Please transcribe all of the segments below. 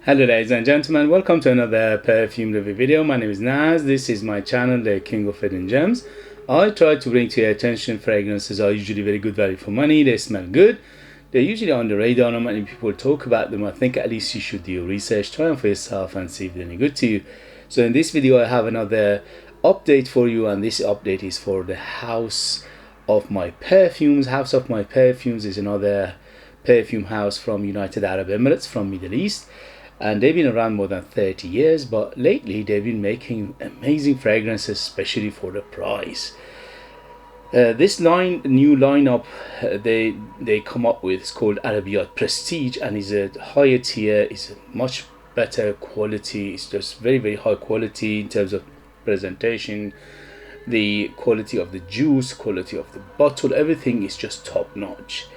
Hello ladies and gentlemen, welcome to another perfume review video. My name is Naz. This is my channel, the King of Hidden Gems. I try to bring to your attention fragrances are usually very good value for money. They smell good. They're usually on the radar. Not many people talk about them. I think at least you should do your research, try them for yourself and see if they're any good to you. So in this video I have another update for you, and this update is for the House of My Perfumes. House of My Perfumes is another perfume house from United Arab Emirates, from Middle East. And they've been around more than 30 years, but lately they've been making amazing fragrances, especially for the price. This new lineup they come up with is called Arabiyat Prestige, and is a higher tier, is a much better quality. It's just very high quality in terms of presentation, the quality of the juice, quality of the bottle, everything is just top notch.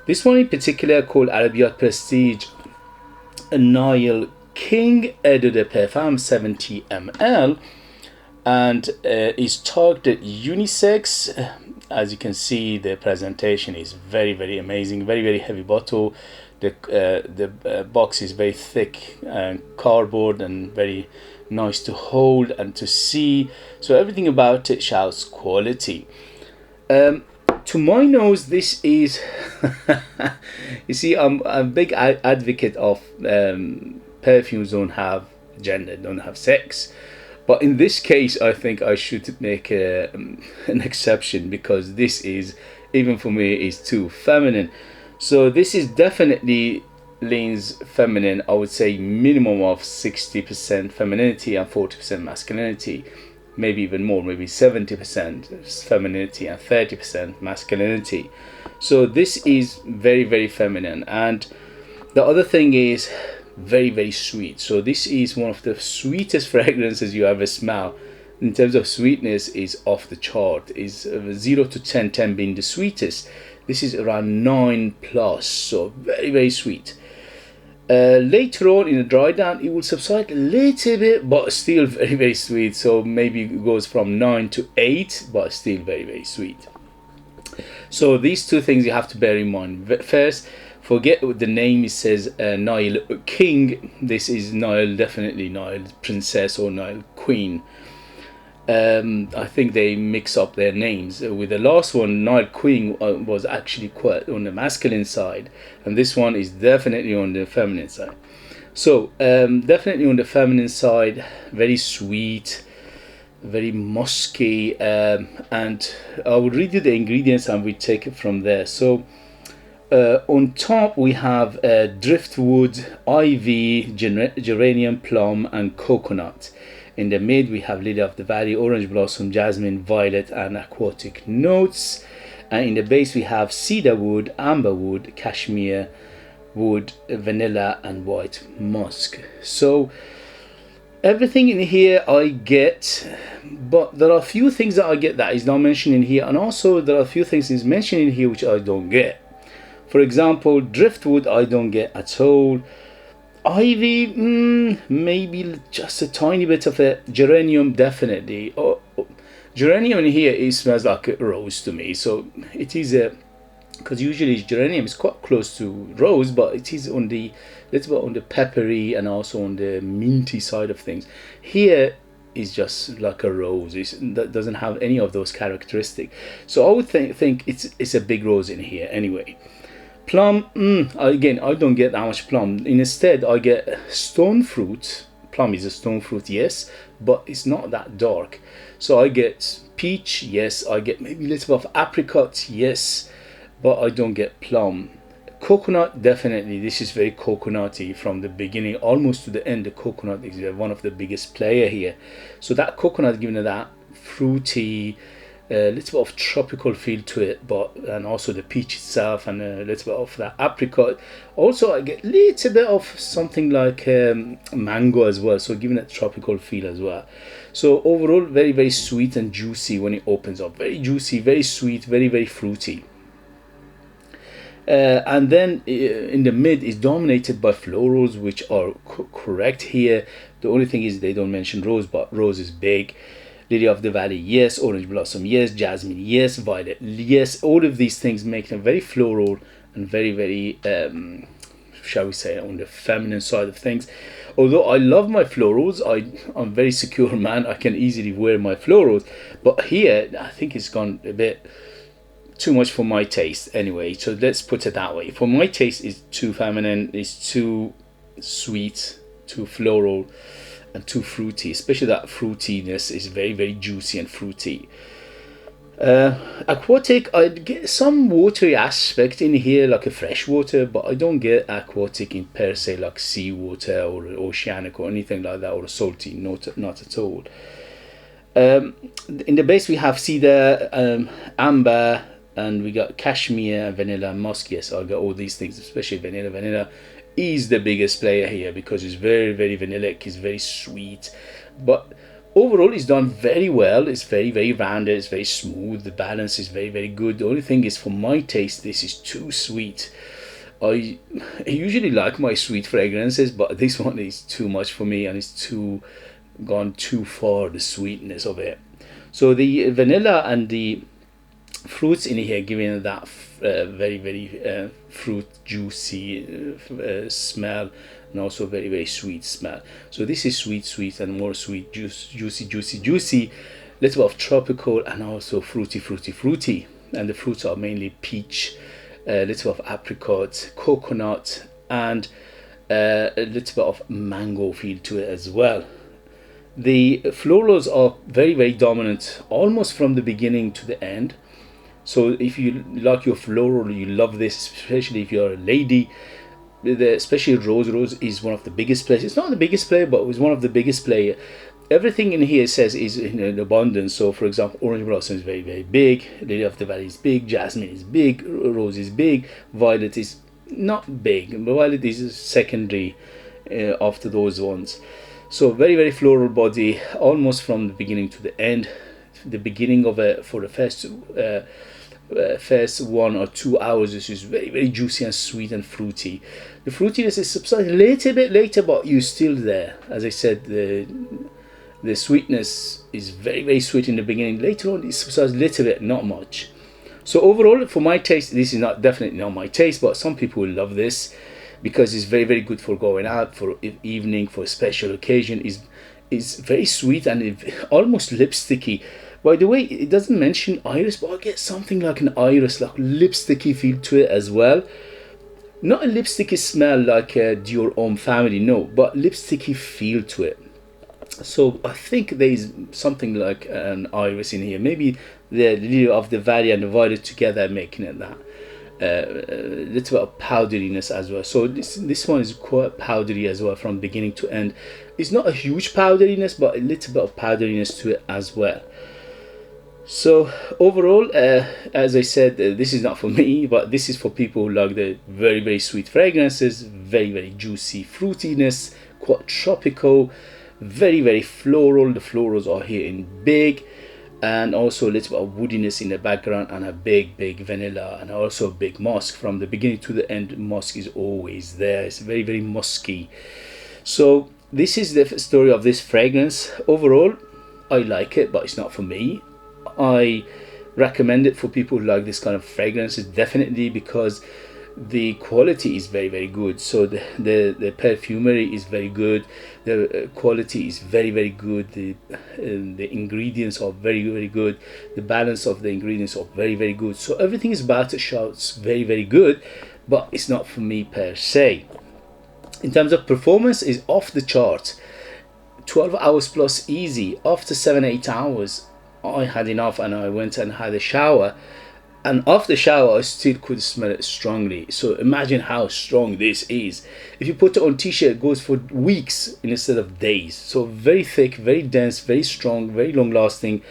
This one in particular, called Arabiyat Prestige Nayel King Eau de Parfum 70 ml, and is targeted unisex. As you can see, the presentation is very amazing, very heavy bottle. The box is very thick and cardboard and very nice to hold and to see, so everything about it shouts quality. To my nose, this is you see, I'm a big advocate of perfumes don't have gender, don't have sex, but in this case I think I should make an exception, because this is, even for me, is too feminine. So this is definitely leans feminine. I would say minimum of 60% femininity and 40% masculinity, maybe even more, maybe 70% femininity and 30% masculinity. So this is very feminine. And the other thing is very sweet. So this is one of the sweetest fragrances you ever smell. In terms of sweetness, is off the chart. Is 0 to 10, 10 being the sweetest. This is around 9 plus, so very sweet. Later on in the dry down, it will subside a little bit, but still very sweet. So maybe it goes from 9 to 8, but still very sweet. So these two things you have to bear in mind. First, forget what the name. It says Nayel King. This is Nayel, definitely Nayel Princess or Nayel Queen. I think they mix up their names. With the last one, Nayel Queen was actually quite on the masculine side, and this one is definitely on the feminine side. So definitely on the feminine side, very sweet, very musky, and I will read you the ingredients and we take it from there. So on top we have driftwood, ivy, geranium, plum and coconut. In the mid we have lily of the valley, orange blossom, jasmine, violet and aquatic notes. And in the base we have cedar wood, amber wood, cashmere wood, vanilla and white musk. So everything in here I get, but there are a few things that I get that is not mentioned in here, and also there are a few things is mentioned in here which I don't get. For example, driftwood I don't get at all. Ivy, maybe just a tiny bit of a geranium, definitely. Geranium in here, it smells like a rose to me. So it is a, because usually geranium is quite close to rose, but it is on the little bit on the peppery and also on the minty side of things. Here is just like a rose. That doesn't have any of those characteristics. So I would think it's a big rose in here anyway. Plum, again, I don't get that much plum. Instead, I get stone fruit. Plum is a stone fruit, yes, but it's not that dark. So I get peach, yes. I get maybe a little bit of apricot, yes, but I don't get plum. Coconut, definitely. This is very coconutty from the beginning almost to the end. The coconut is one of the biggest player here. So that coconut giving it that fruity, little bit of tropical feel to it, and also the peach itself, and a little bit of that apricot. Also I get a little bit of something like mango as well, so giving it tropical feel as well. So overall very sweet and juicy when it opens up. Very juicy, very sweet, very fruity. And then in the mid is dominated by florals, which are correct here. The only thing is they don't mention rose, but rose is big. Lily of the Valley, yes. Orange blossom, yes. Jasmine, yes. Violet, yes. All of these things make them very floral and very shall we say, on the feminine side of things. Although I love my florals, I'm very secure man, I can easily wear my florals, but here I think it's gone a bit too much for my taste anyway. So let's put it that way. For my taste, it's too feminine, it's too sweet, too floral, and too fruity. Especially that fruitiness is very, very juicy and fruity. Aquatic, I get some watery aspect in here, like a fresh water, but I don't get aquatic in per se, like seawater or oceanic or anything like that, or salty, not at all. In the base we have cedar, amber, and we got cashmere, vanilla, musk. Yes, I got all these things, especially vanilla. Vanilla is the biggest player here because it's very, very vanillic, it's very sweet, but overall it's done very well. It's very, very rounded, it's very smooth, the balance is very, very good. The only thing is, for my taste, this is too sweet. I usually like my sweet fragrances, but this one is too much for me, and it's gone too far, the sweetness of it. So the vanilla and the fruits in here giving that very, very fruit juicy smell, and also very, very sweet smell. So this is sweet and more sweet, juicy, little bit of tropical and also fruity, and the fruits are mainly peach, a little bit of apricot, coconut, and a little bit of mango feel to it as well. The florals are very, very dominant almost from the beginning to the end. So if you like your floral, you love this, especially if you're a lady. Especially rose is one of the biggest players. It's not the biggest player, but it was one of the biggest player. Everything in here says is in abundance. So for example, orange blossom is very, very big, lily of the valley is big, jasmine is big, rose is big, violet is not big, but violet is secondary after those ones. So very, very floral body, almost from the beginning to the end. The beginning of it, for the first 1 or 2 hours, this is very, very juicy and sweet and fruity. The fruitiness is subsiding a little bit later, but you're still there. As I said, the sweetness is very, very sweet in the beginning. Later on it subsides a little bit, not much. So overall, for my taste, this is definitely not my taste, but some people will love this because it's very, very good for going out, for evening, for a special occasion. Is very sweet and almost lipsticky. By the way, it doesn't mention iris, but I get something like an iris, like lipsticky feel to it as well. Not a lipsticky smell like Dior Homme Family, no, but lipsticky feel to it. So I think there's something like an iris in here. Maybe the lily of the valley and the violet together making it that. Little bit of powderiness as well. So this one is quite powdery as well from beginning to end. It's not a huge powderiness, but a little bit of powderiness to it as well. So overall, as I said, this is not for me, but this is for people who like the very, very sweet fragrances, very, very juicy fruitiness, quite tropical, very, very floral. The florals are here in big, and also a little bit of woodiness in the background, and a big, big vanilla, and also a big musk. From the beginning to the end, musk is always there. It's very, very musky. So this is the story of this fragrance. Overall, I like it, but it's not for me. I recommend it for people who like this kind of fragrances, definitely, because the quality is very, very good. So the perfumery is very good, the quality is very, very good, the ingredients are very, very good, the balance of the ingredients are very, very good. So everything is about to shouts very, very good, but it's not for me per se. In terms of performance, is off the chart. 12 hours plus easy. After 7-8 hours I had enough, and I went and had a shower, and after the shower I still could smell it strongly. So imagine how strong this is. If you put it on t-shirt, it goes for weeks instead of days. So very thick, very dense, very strong, very long lasting.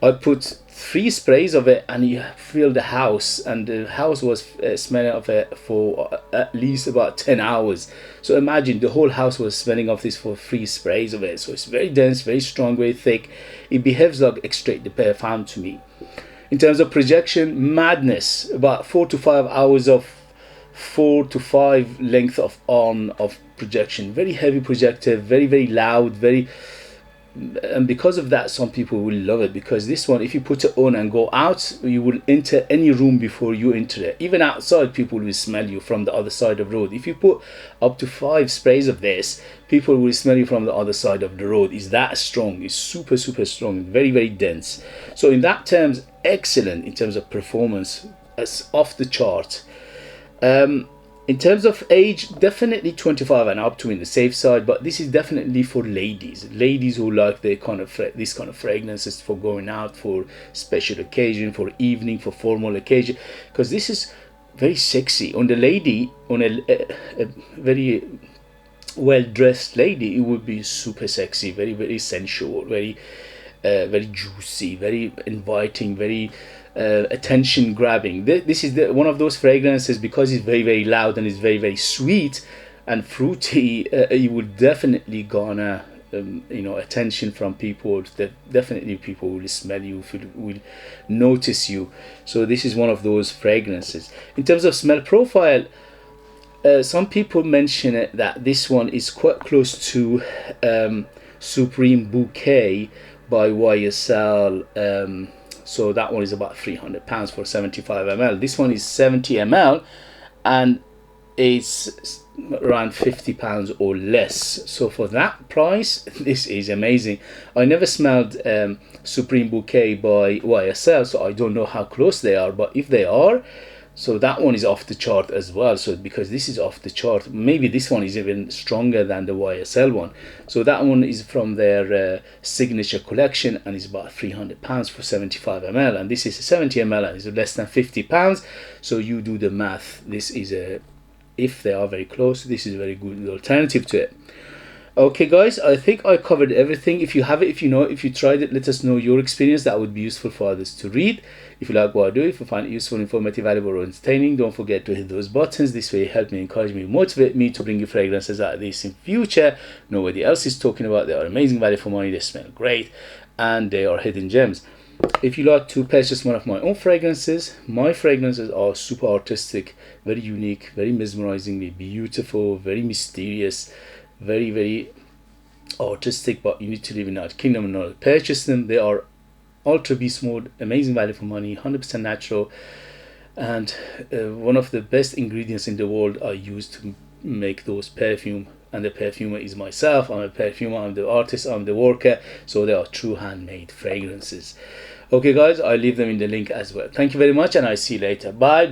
I put 3 sprays of it, and you feel the house, and the house was smelling of it for at least about 10 hours. So imagine the whole house was smelling of this for 3 sprays of it. So it's very dense, very strong, very thick. It behaves like extrait de parfum to me. In terms of projection, madness. About 4 to 5 hours of 4 to 5 length of arm of projection. Very heavy projector, very, very loud, very and because of that, some people will love it, because this one, if you put it on and go out, you will enter any room before you enter it. Even outside, people will smell you from the other side of the road. If you put up to 5 sprays of this, people will smell you from the other side of the road. It's that strong. It's super strong, very dense. So in that terms, excellent in terms of performance. It's off the chart. In terms of age, definitely 25 and up to in the safe side, but this is definitely for ladies who like the kind of this kind of fragrances for going out, for special occasion, for evening, for formal occasion, because this is very sexy on the lady. On a very well dressed lady, it would be super sexy, very sensual, very juicy, very inviting, very attention grabbing. This is one of those fragrances, because it's very loud and it's very sweet and fruity. You would definitely garner attention from people. Definitely people will smell you, will notice you. So this is one of those fragrances. In terms of smell profile, some people mention it that this one is quite close to Supreme Bouquet by YSL. So that one is about £300 for 75 ml. This one is 70 ml and it's around £50 or less. So for that price, this is amazing. I never smelled Supreme Bouquet by YSL, so I don't know how close they are, but if they are, so that one is off the chart as well. So because this is off the chart, maybe this one is even stronger than the YSL one. So that one is from their signature collection and is about £300 for 75 ml, and this is 70 ml and is less than £50. So you do the math. This is if they are very close, this is a very good alternative to it. Okay guys, I think I covered everything. If you have it, if you know it, if you tried it, let us know your experience. That would be useful for others to read. If you like what I do, if you find it useful, informative, valuable, or entertaining, don't forget to hit those buttons. This way help me, encourage me, motivate me to bring you fragrances like this in future nobody else is talking about. They are amazing value for money, they smell great, and they are hidden gems. If you like to purchase one of my own fragrances, my fragrances are super artistic, very unique, very mesmerizingly beautiful, very mysterious, very artistic, but you need to live in United Kingdom in order to purchase them. They are ultra beast mode, amazing value for money, 100% natural, and one of the best ingredients in the world I use to make those perfume. And the perfumer is myself. I'm a perfumer, I'm the artist, I'm the worker. So they are true handmade fragrances. Okay guys, I'll leave them in the link as well. Thank you very much, and I'll see you later. Bye.